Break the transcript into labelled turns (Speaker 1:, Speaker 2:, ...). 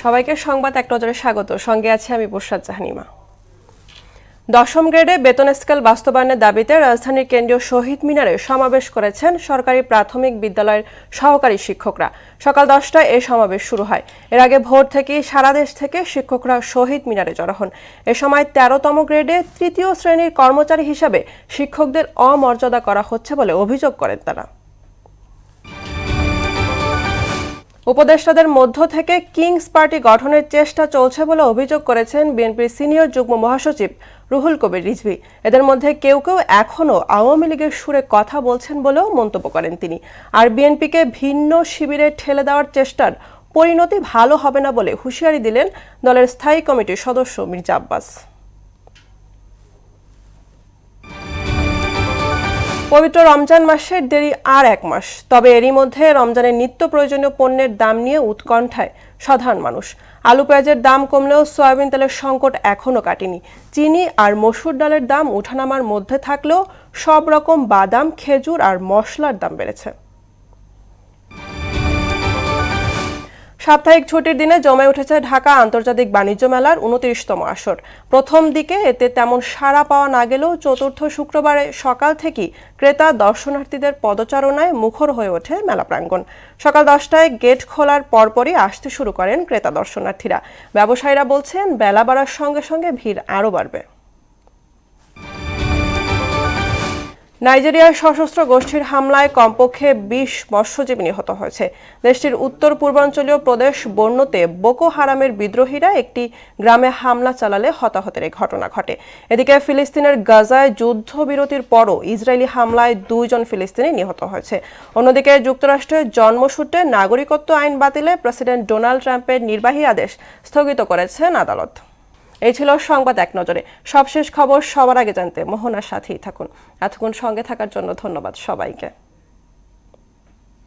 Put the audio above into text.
Speaker 1: সবাইকে সংবাদ এক নজরে স্বাগত। সঙ্গে আছে আমি বুশরাত জাহানিমা। 10ম গ্রেডে বেতন স্কেল বাস্তবায়নের দাবিতে রাজধানীর কেন্দ্রীয় শহীদ মিনারে সমাবেশ করেছেন সরকারি প্রাথমিক বিদ্যালয়ের সহকারী শিক্ষকরা। সকাল 10টায় এই সমাবেশ শুরু হয়। এর আগে ভোর থেকেই সারা দেশ থেকে শিক্ষকরা শহীদ মিনারে জড়ো হন। এ সময় 13তম গ্রেডে তৃতীয় শ্রেণীর কর্মচারী হিসাবে শিক্ষকদের অমর্যাদা করা হচ্ছে বলে অভিযোগ করেন তারা। উপদেষ্টাদের মধ্য থেকে কিংস পার্টি গঠনের চেষ্টা চলছে বলে অভিযোগ করেছেন বিএনপির সিনিয়র যুগ্ম মহাসচিব রুহুল কবির রিজভী। এদের মধ্যে কেউ কেউ এখনও আওয়ামী লীগের সুরে কথা বলছেন বলেও মন্তব্য করেন তিনি। আর বিএনপিকে ভিন্ন শিবিরে ঠেলে দেওয়ার চেষ্টার পরিণতি ভালো হবে না বলে হুঁশিয়ারি দিলেন দলের স্থায়ী কমিটির সদস্য মির্জা আব্বাস। পবিত্র রমজান মাসের দেরি আর এক মাস, তবে এরই মধ্যে রমজানের নিত্য প্রয়োজনীয় পণ্যের দাম নিয়ে উৎকণ্ঠায় সাধারণ মানুষ। আলু পেঁয়াজের দাম কমলেও সয়াবিন তেলের সংকট এখনও কাটেনি। চিনি আর মসুর ডালের দাম ওঠানামার মধ্যে থাকলেও সব রকম বাদাম, খেজুর আর মশলার দাম বেড়েছে। সাপ্তাহিক ছুটির দিনে জমে উঠেছে ঢাকা আন্তর্জাতিক বাণিজ্য মেলার 29তম আসর। প্রথম দিকে এতে তেমন সাড়া পাওয়া না গেলেও চতুর্থ শুক্রবারে সকাল থেকেই ক্রেতা দর্শনার্থীদের পদচারণায় মুখর হয়ে ওঠে মেলা প্রাঙ্গণ। সকাল 10টায় গেট খোলার পরপরই আসতে শুরু করেন ক্রেতা দর্শনার্থীরা। ব্যবসায়ীরা বলছেন বেলা বাড়ার সঙ্গে সঙ্গে ভিড় আরও বাড়বে। নাইজেরিয়ার সশস্ত্র গোষ্ঠীর হামলায় কমপক্ষে 20 মৎস্যজীবী নিহত হয়েছে। দেশটির উত্তর পূর্বাঞ্চলীয় প্রদেশ বর্নোতে বোকো হারামের বিদ্রোহীরা একটি গ্রামে হামলা চালালে হতাহতের এই ঘটনা ঘটে। এদিকে ফিলিস্তিনের গাজায় যুদ্ধবিরতির পরও ইসরায়েলি হামলায় 2 জন ফিলিস্তিনি নিহত হয়েছে। অন্যদিকে যুক্তরাষ্ট্রের জন্মসূত্রে নাগরিকত্ব আইন বাতিলে প্রেসিডেন্ট ডোনাল্ড ট্রাম্পের নির্বাহী আদেশ স্থগিত করেছেন আদালত। এই ছিল সংবাদ এক নজরে। সবশেষ খবর সবার আগে জানতে মোহনার সাথেই থাকুন। এতক্ষণ সঙ্গে থাকার জন্য ধন্যবাদ সবাইকে।